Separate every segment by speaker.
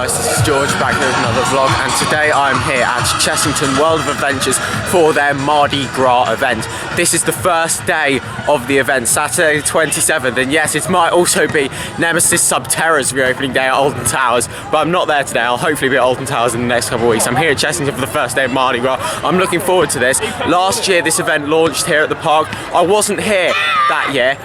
Speaker 1: guys, this is George back here with another vlog, and today I'm here at Chessington World of Adventures for their Mardi Grrra event. This is the first day of the event, Saturday the 27th, and yes, it might also be Nemesis Subterra's reopening day at Alton Towers, but I'm not there today. I'll hopefully be at Alton Towers in the next couple of weeks. I'm here at Chessington for the first day of Mardi Gras. I'm looking forward to this. Last year this event launched here at the park. I wasn't here that year.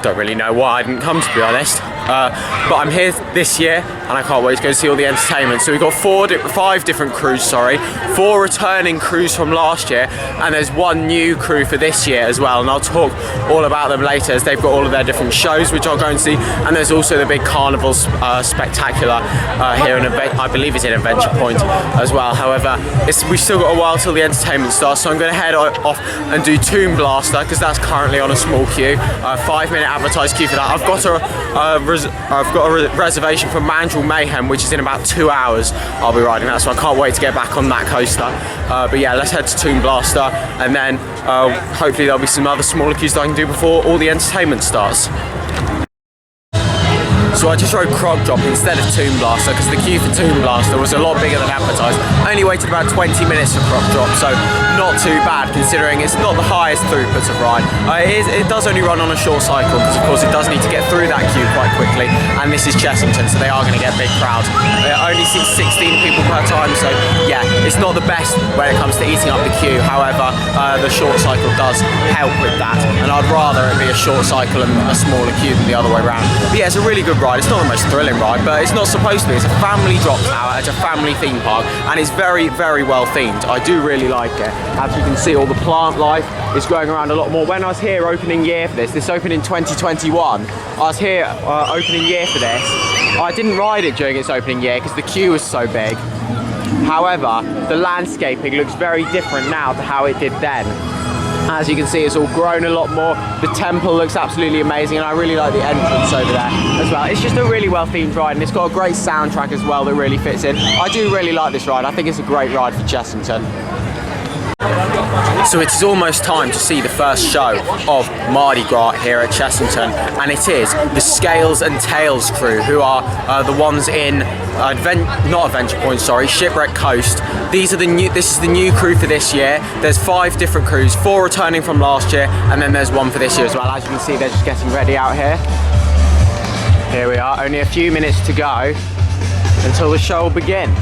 Speaker 1: Don't really know why I didn't come, to be honest. But I'm here this year and I can't wait to go see all the entertainment. So we've got five different crews, 4 returning crews from last year, and there's 1 new crew for this year as well, and I'll talk all about them later as they've got all of their different shows which I'll go and see. And there's also the big carnival spectacular here in I believe it's in Adventure Point as well. However, we've still got a while till the entertainment starts, so I'm going to head off and do Tomb Blaster because that's currently on a small queue, 5-minute advertised queue for that. I've got a reservation for Mandrill Mayhem, which is in about 2 hours. I'll be riding that, so I can't wait to get back on that coaster. But yeah, let's head to Tomb Blaster, and then hopefully there'll be some other smaller queues that I can do before all the entertainment starts. So I just rode Croc Drop instead of Tomb Blaster because the queue for Tomb Blaster was a lot bigger than advertised. I only waited about 20 minutes for Croc Drop, so not too bad considering it's not the highest throughput of ride. It does only run on a short cycle because of course it does need to get through that queue quite quickly, and this is Chessington, so they are going to get big crowds. It only seats 16 people per time, so yeah, it's not the best when it comes to eating up the queue. However, the short cycle does help with that, and I'd rather it be a short cycle and a smaller queue than the other way around. But yeah, it's a really good ride. It's not the most thrilling ride, but it's not supposed to be. It's a family drop tower, it's a family theme park, and it's very, very well themed. I do really like it. As you can see, all the plant life is going around a lot more. When I was here opening year for this opened in 2021, I was here opening year for this. I didn't ride it during its opening year because the queue was so big. However, the landscaping looks very different now to how it did then. As you can see, it's all grown a lot more. The temple looks absolutely amazing, and I really like the entrance over there as well. It's just a really well themed ride, and it's got a great soundtrack as well that really fits in. I do really like this ride. I think it's a great ride for Chessington. So it is almost time to see the first show of Mardi Gras here at Chessington, and it is the Scales and Tails crew, who are the ones in not Adventure Point, Shipwreck Coast. This is the new crew for this year. There's 5 different crews, 4 returning from last year, and then there's 1 for this year as well. As you can see, they're just getting ready out here. Here we are, only a few minutes to go until the show will begin.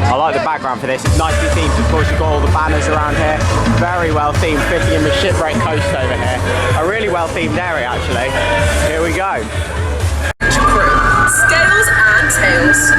Speaker 1: I like the background for this, it's nicely themed. Of course, you've got all the banners around here, very well themed, fitting in with Shipwreck Coast over here. A really well themed area actually. Here we go.
Speaker 2: Scales and Tails.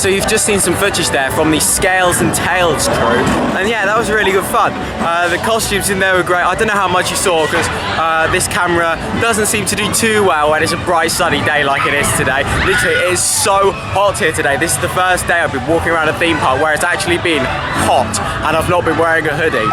Speaker 1: So you've just seen some footage there from the Scales and Tails crew, and yeah, that was really good fun. The costumes in there were great. I don't know how much you saw because this camera doesn't seem to do too well when it's a bright sunny day like it is today. Literally, it is so hot here today. This is the first day I've been walking around a theme park where it's actually been hot and I've not been wearing a hoodie,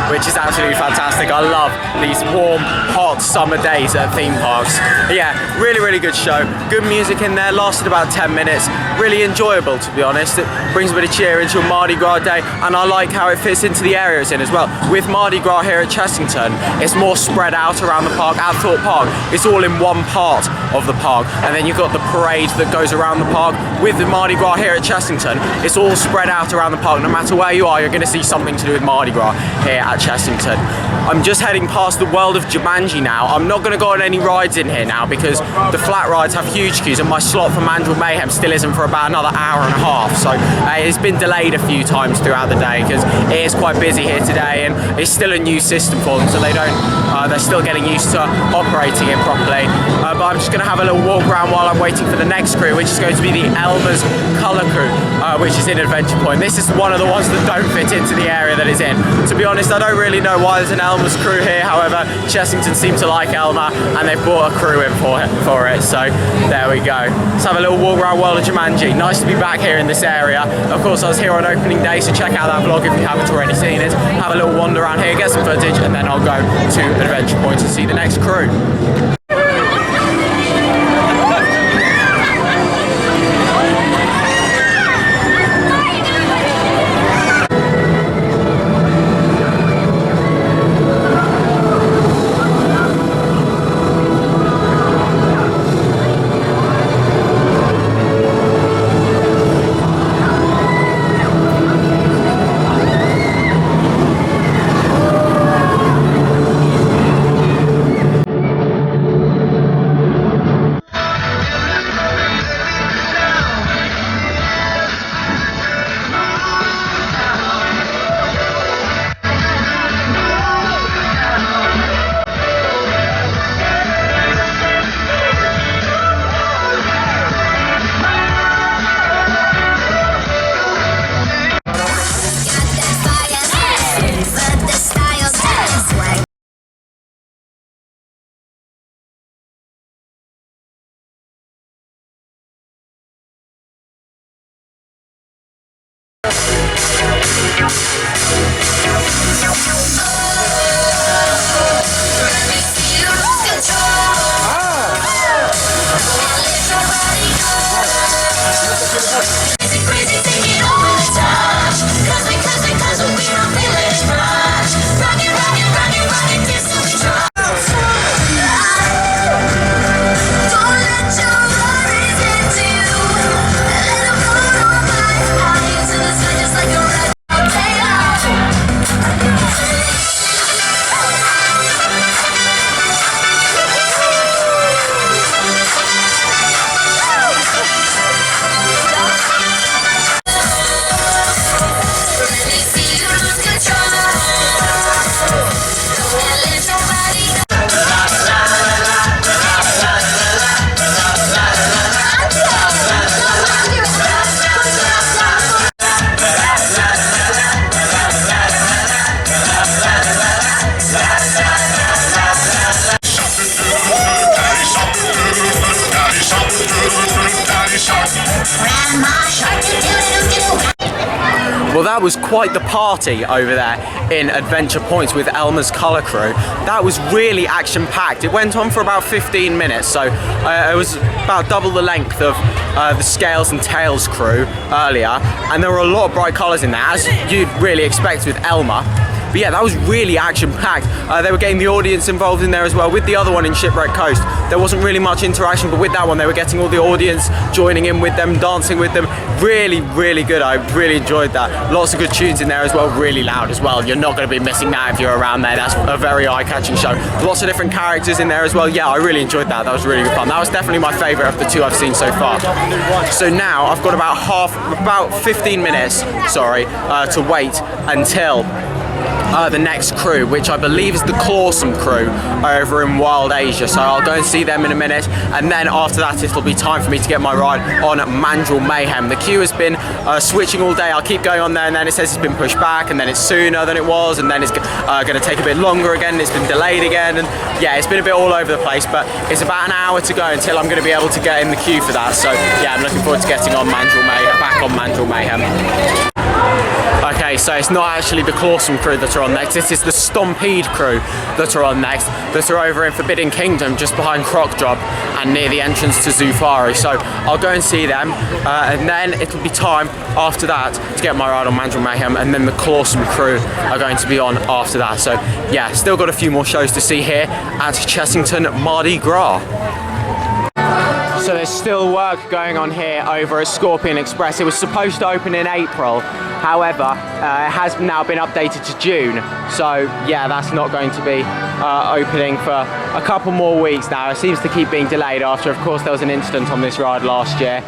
Speaker 1: which is absolutely fantastic. I love these warm, hot summer days at theme parks. But yeah, really good show. Good music in there, lasted about 10 minutes. Really enjoyable, to be honest. It brings a bit of cheer into a Mardi Gras day, and I like how it fits into the area it's in as well. With Mardi Gras here at Chessington, it's more spread out around the park. At Thorpe Park, it's all in one part of the park, and then you've got the parade that goes around the park. With the Mardi Gras here at Chessington, it's all spread out around the park. No matter where you are, you're going to see something to do with Mardi Gras here at Chessington. I'm just heading past the World of Jumanji now. I'm not going to go on any rides in here now because the flat rides have huge queues, and my slot for Mandrill Mayhem still isn't for about another hour and a half. So it's been delayed a few times throughout the day because it is quite busy here today, and it's still a new system for them, so they're still getting used to operating it properly. But I'm just going to have a little walk around while I'm waiting for the next crew, which is going to be the Elmer's Colour Crew, which is in Adventure Point. This is one of the ones that don't fit into the area that it's in. To be honest, I don't really know why there's an Elmer's crew here. However, Chessington seems to like Elmer, and they've brought a crew in for it. So there we go. Let's have a little walk around World of Jumanji. Nice to be back here in this area. Of course, I was here on opening day, so check out that vlog if you haven't already seen it. Have a little wander around here, get some footage, and then I'll go to Adventure Point to see the next crew. Well, that was quite the party over there in Adventure Points with Elmer's Colour Crew. That was really action-packed. It went on for about 15 minutes, so it was about double the length of the Scales and Tails crew earlier, and there were a lot of bright colours in there, as you'd really expect with Elmer. But yeah, that was really action-packed. They were getting the audience involved in there as well. With the other one in Shipwreck Coast, there wasn't really much interaction, but with that one, they were getting all the audience joining in with them, dancing with them. Really good. I really enjoyed that. Lots of good tunes in there as well, really loud as well. You're not going to be missing that if you're around there. That's a very eye-catching show. Lots of different characters in there as well. Yeah, I really enjoyed that. That was really good fun. That was definitely my favourite of the two I've seen so far. So now I've got about 15 minutes, to wait until the next crew, which I believe is the Clawsome crew over in Wild Asia. So I'll go and see them in a minute, and then after that it'll be time for me to get my ride on Mandrill Mayhem. The queue has been switching all day. I'll keep going on there, and then it says it's been pushed back, and then it's sooner than it was, and then it's going to take a bit longer again, it's been delayed again, and yeah, it's been a bit all over the place, but it's about an hour to go until I'm going to be able to get in the queue for that. So yeah, I'm looking forward to getting on back on Mandrill Mayhem. Okay, so it's not actually the Clawsome crew that are on next, this is the Stompede crew that are on next, that are over in Forbidden Kingdom, just behind Croc Drop and near the entrance to Zufari. So I'll go and see them, and then it'll be time after that to get my ride on Mandrill Mayhem, and then the Clawsome crew are going to be on after that. So yeah, still got a few more shows to see here at Chessington Mardi Gras. So there's still work going on here over at Scorpion Express. It was supposed to open in April, however, it has now been updated to June. So yeah, that's not going to be opening for a couple more weeks now. It seems to keep being delayed after, of course, there was an incident on this ride last year.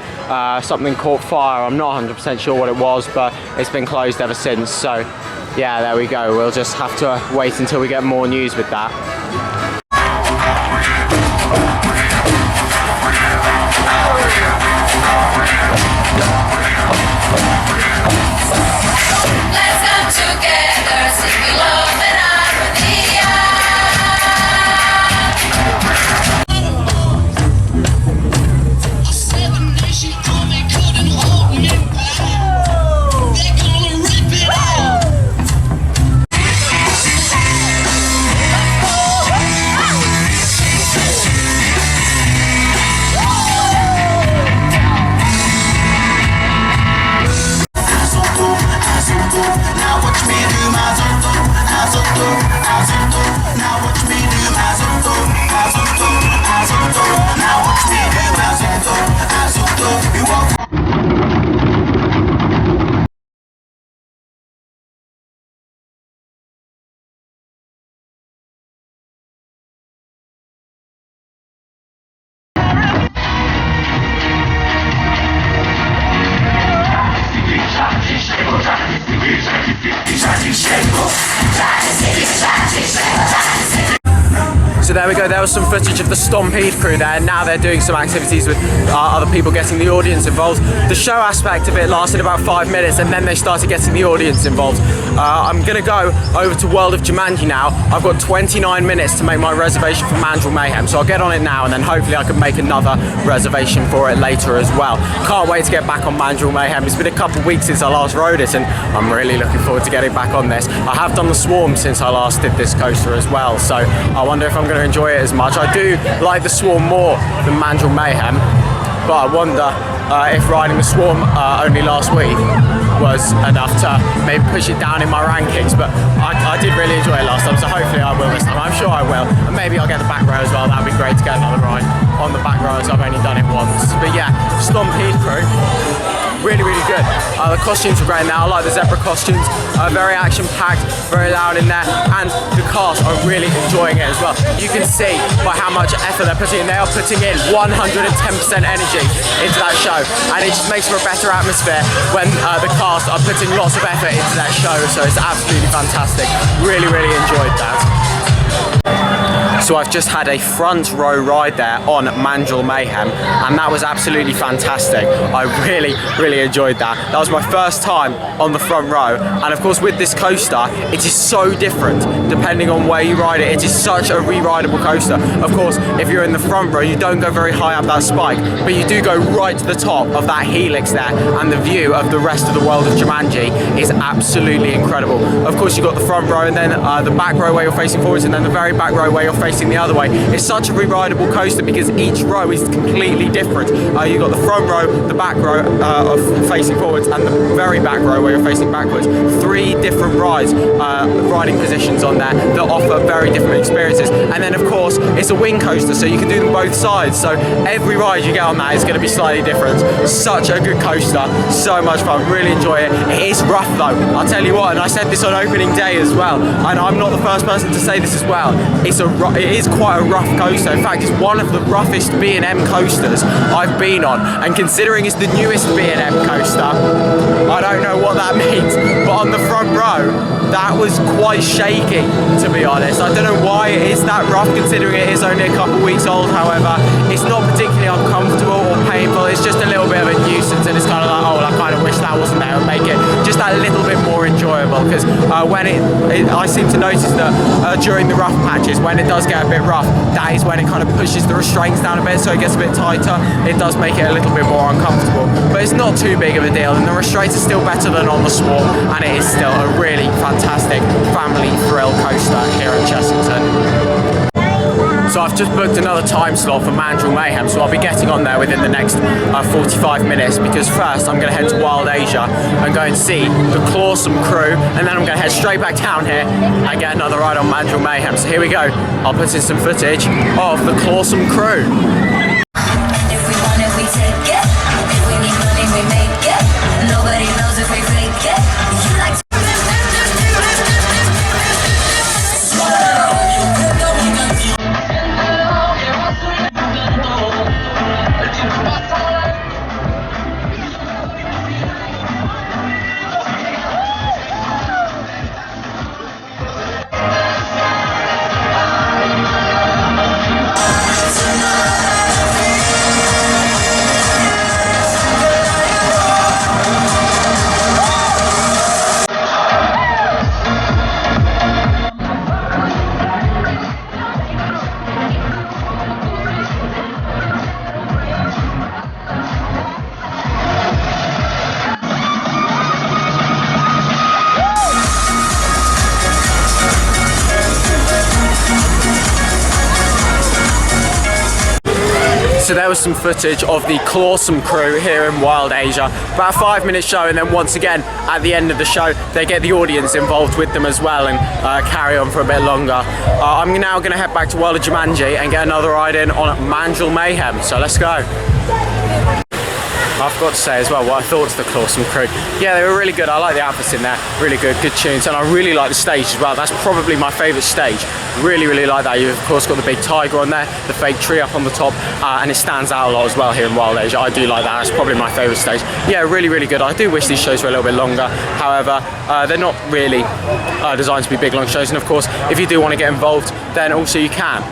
Speaker 1: Something caught fire. I'm not 100% sure what it was, but it's been closed ever since. So yeah, there we go. We'll just have to wait until we get more news with that.
Speaker 2: Let's come together, singing love and harmony. 7 Nation Army couldn't hold me back. They're gonna rip it out.
Speaker 3: Now watch me do my zonto, azonto, azonto. Now watch me do my zonto, azonto, azonto. Now watch me do my zonto, azonto. You walk.
Speaker 1: So there we go, there was some footage of the Stompede crew there. Now they're doing some activities with other people, getting the audience involved. The show aspect of it lasted about 5 minutes, and then they started getting the audience involved. I'm gonna go over to World of Jumanji now. I've got 29 minutes to make my reservation for Mandrill Mayhem, so I'll get on it now, and then hopefully I can make another reservation for it later as well. Can't wait to get back on Mandrill Mayhem. It's been a couple of weeks since I last rode it, and I'm really looking forward to getting back on this. I have done the Swarm since I last did this coaster as well, so I wonder if I'm going to enjoy it as much. I do like the Swarm more than Mandrill Mayhem, but I wonder if riding the Swarm only last week was enough to maybe push it down in my rankings, but I did really enjoy it last time, so hopefully I will this time. I'm sure I will, and maybe I'll get the back row as well. That'd be great to get another ride on the back row, as I've only done it once. But yeah, Stompede crew, really good. The costumes are great now. I like the zebra costumes, very action-packed, very loud in there, and the cast are really enjoying it as well. You can see by how much effort they're putting in. They are putting in 110% energy into that show, and it just makes for a better atmosphere when the cast are putting lots of effort into that show, so it's absolutely fantastic. Really enjoyed that. So I've just had a front row ride there on Mandrill Mayhem, and that was absolutely fantastic. I really enjoyed that. That was my first time on the front row, and of course with this coaster, it is so different depending on where you ride it. It is such a re-rideable coaster. Of course, if you're in the front row, you don't go very high up that spike, but you do go right to the top of that helix there, and the view of the rest of the World of Jumanji is absolutely incredible. Of course, you've got the front row, and then the back row where you're facing forwards, and then the very back row where you're facing the other way. It's such a re-rideable coaster because each row is completely different. You've got the front row, the back row of facing forwards, and the very back row where you're facing backwards. 3 different rides, riding positions on there that offer very different experiences. And then of course, it's a wing coaster, so you can do them both sides. So every ride you get on that is going to be slightly different. Such a good coaster, so much fun, really enjoy it. It is rough though, I'll tell you what, and I said this on opening day as well, and I'm not the first person to say this as well. It is quite a rough coaster. In fact, it's one of the roughest B&M coasters I've been on, and considering it's the newest B&M coaster, I don't know what that means, but on the front row that was quite shaky, to be honest. I don't know why it is that rough considering it is only a couple weeks old. However, it's not particularly uncomfortable or painful. It's just a little bit of a nuisance, and it's kind of like, oh, I kind of wish that wasn't there and make it just that little bit more enjoyable. Because when I seem to notice that during the rough patches, when it does get a bit rough, that is when it kind of pushes the restraints down a bit, so it gets a bit tighter. It does make it a little bit more uncomfortable, but it's not too big of a deal, and the restraints are still better than on the Swarm, and it is still a really fantastic family thrill coaster here at Chessington. So I've just booked another time slot for Mandrill Mayhem, so I'll be getting on there within the next 45 minutes, because first I'm going to head to Wild Asia and go and see the Clawsome crew, and then I'm going to head straight back down here and get another ride on Mandrill Mayhem. So here we go. I'll put in some footage of the Clawsome crew.
Speaker 4: If we want it, we take it. If we need money, we make it. Nobody knows if we fake it. You like
Speaker 1: So there was some footage of the Clawsome crew here in Wild Asia. About a 5-minute show, and then once again at the end of the show they get the audience involved with them as well and carry on for a bit longer. I'm now going to head back to World of Jumanji and get another ride in on Mandrill Mayhem, so let's go. I forgot to say as well what I thought of the Clawsome crew. Yeah, they were really good. I like the outfits in there, really good tunes, and I really like the stage as well. That's probably my favourite stage. Really like that. You've of course got the big tiger on there, the fake tree up on the top, and it stands out a lot as well here in Wild Asia. I do like that. That's probably my favourite stage. Yeah, really good. I do wish these shows were a little bit longer. However, they're not really designed to be big long shows, and of course if you do want to get involved, then also you can.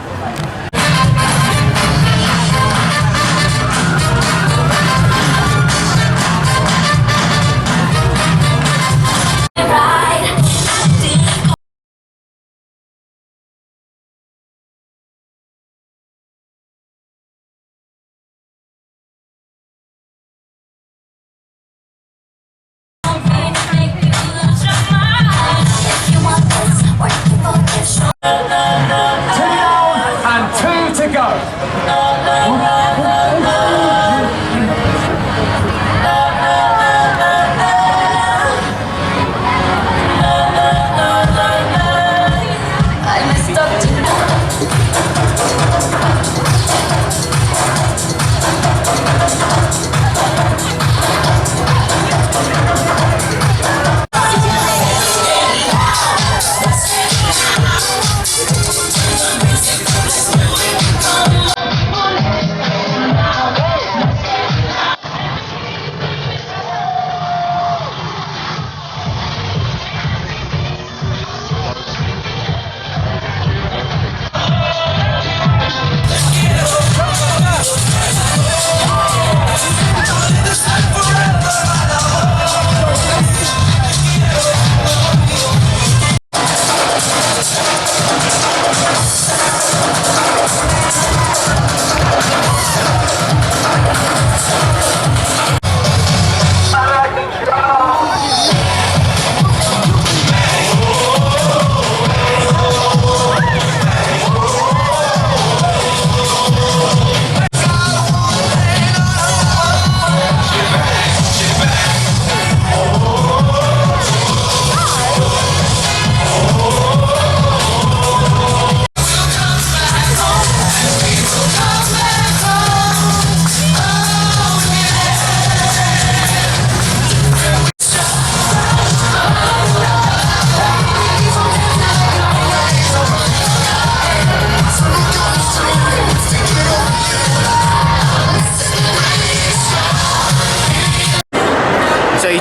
Speaker 4: Turn it on.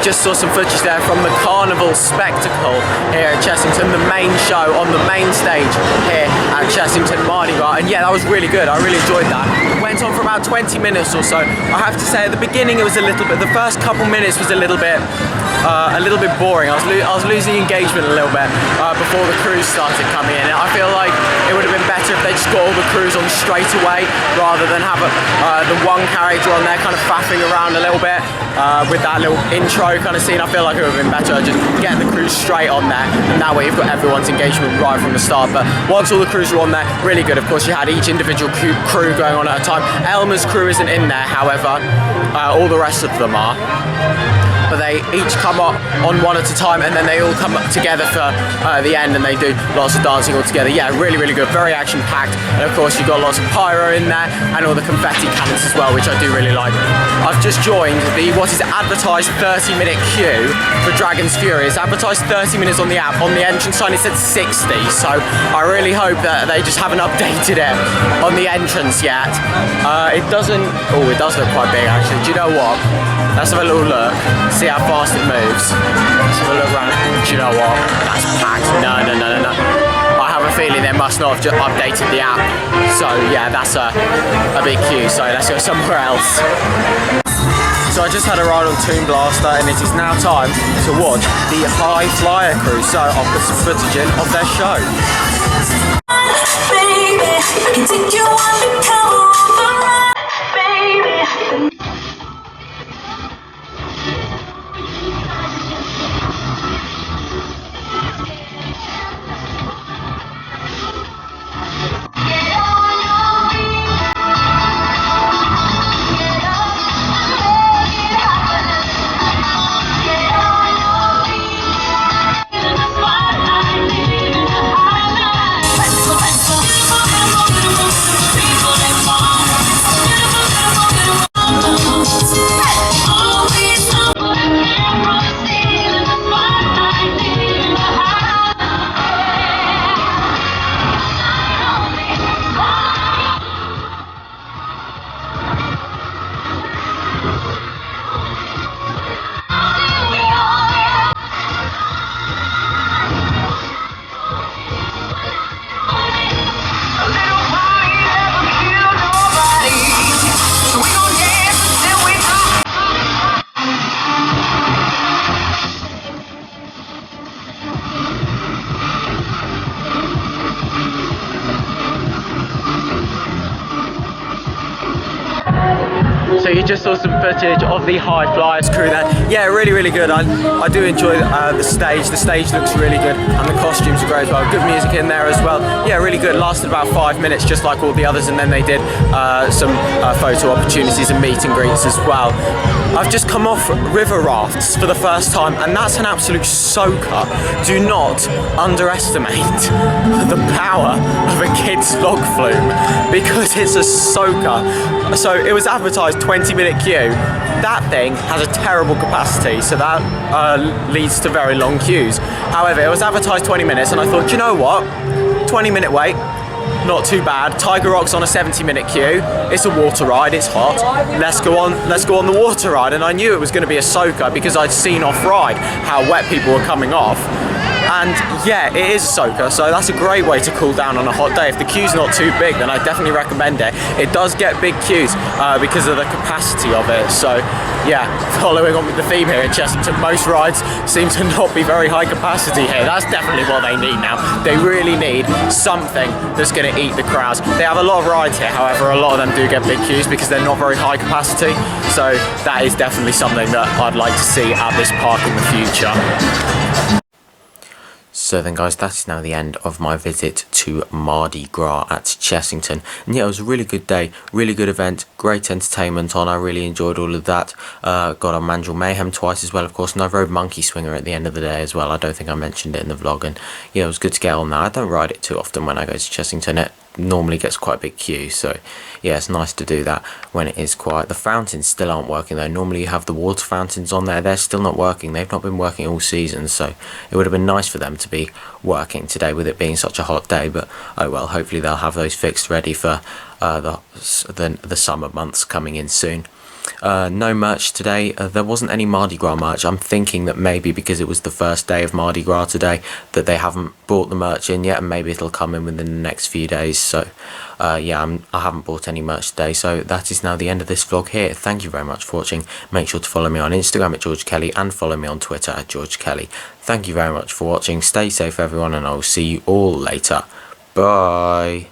Speaker 1: just saw some footage there from the carnival spectacle here at Chessington, the main show on the main stage here at Chessington Mardi Gras, and yeah, that was really good. I really enjoyed that. It went on for about 20 minutes or so. I have to say at the beginning it was a little bit, the first couple minutes was a little bit boring. I was losing engagement a little bit before the crews started coming in. I feel like it would have been better if they just got all the crews on straight away rather than have the one character on there kind of faffing around a little bit with that little intro kind of scene. I feel like it would have been better just getting the crews straight on there, and that way you've got everyone's engagement right from the start. But once all the crews were on there, really good. Of course, you had each individual crew going on at a time. Elmer's crew isn't in there, however, all the rest of them are. But they each come up on one at a time, and then they all come up together for the end, and they do lots of dancing all together. Yeah, really, really good, very action-packed. And of course, you've got lots of pyro in there, and all the confetti cannons as well, which I do really like. I've just joined what is advertised 30-minute queue for Dragon's Fury. It's advertised 30 minutes on the app. On the entrance sign, it said 60, so I really hope that they just haven't updated it on the entrance yet. It doesn't. Oh, it does look quite big, actually. Do you know what? Let's have a little look, see how fast it moves. Let's have a look around. Do you know what? That's packed. No. I have a feeling they must not have just updated the app. So yeah, that's a big queue. So let's go somewhere else. So I just had a ride on Toon Blaster, and it is now time to watch the High Flyer crew. So I'll put some footage in of their show.
Speaker 4: Baby, I can take you undercover on the ride, baby.
Speaker 1: So you just saw some footage of the High Flyers crew there. Yeah, really, really good. I do enjoy the stage. The stage looks really good, and the costumes are great as well. Good music in there as well. Yeah, really good. Lasted about 5 minutes, just like all the others, and then they did some photo opportunities and meet and greets as well. I've just come off river rafts for the first time, and that's an absolute soaker. Do not underestimate the power of a kid's log flume, because it's a soaker. So it was advertised 20-minute queue. That thing has a terrible capacity, so that leads to very long queues. However, it was advertised 20 minutes, and I thought, you know what? 20-minute wait, not too bad. Tiger Rock's on a 70-minute queue. It's a water ride, it's hot. Let's go on the water ride. And I knew it was going to be a soaker because I'd seen off-ride how wet people were coming off. And yeah, it is a soaker, so that's a great way to cool down on a hot day. If the queue's not too big, then I definitely recommend it. It does get big queues because of the capacity of it. So yeah, following on with the theme here in Chessington, most rides seem to not be very high capacity here. That's definitely what they need now. They really need something that's going to eat the crowds. They have a lot of rides here, however, a lot of them do get big queues because they're not very high capacity. So that is definitely something that I'd like to see at this park in the future. So then guys, that's now the end of my visit to Mardi Gras at Chessington. And yeah, it was a really good day, really good event, great entertainment on. I really enjoyed all of that. Got on Mandrill Mayhem twice as well, of course, and I rode Monkey Swinger at the end of the day as well. I don't think I mentioned it in the vlog, and yeah, it was good to get on that. I don't ride it too often when I go to Chessington. It normally gets quite a big queue, so yeah, it's nice to do that when it is quiet. The fountains still aren't working though. Normally you have the water fountains on there. They're still not working. They've not been working all season, so it would have been nice for them to be working today with it being such a hot day, but oh well, hopefully they'll have those fixed ready for the summer months coming in soon. No merch today. There wasn't any Mardi Gras merch. I'm thinking that maybe because it was the first day of Mardi Gras today that they haven't brought the merch in yet, and maybe it'll come in within the next few days. So yeah, I haven't bought any merch today. So that is now the end of this vlog here. Thank you very much for watching. Make sure to follow me on Instagram at George Kelly and follow me on Twitter at George Kelly. Thank you very much for watching. Stay safe everyone, and I will see you all later. Bye.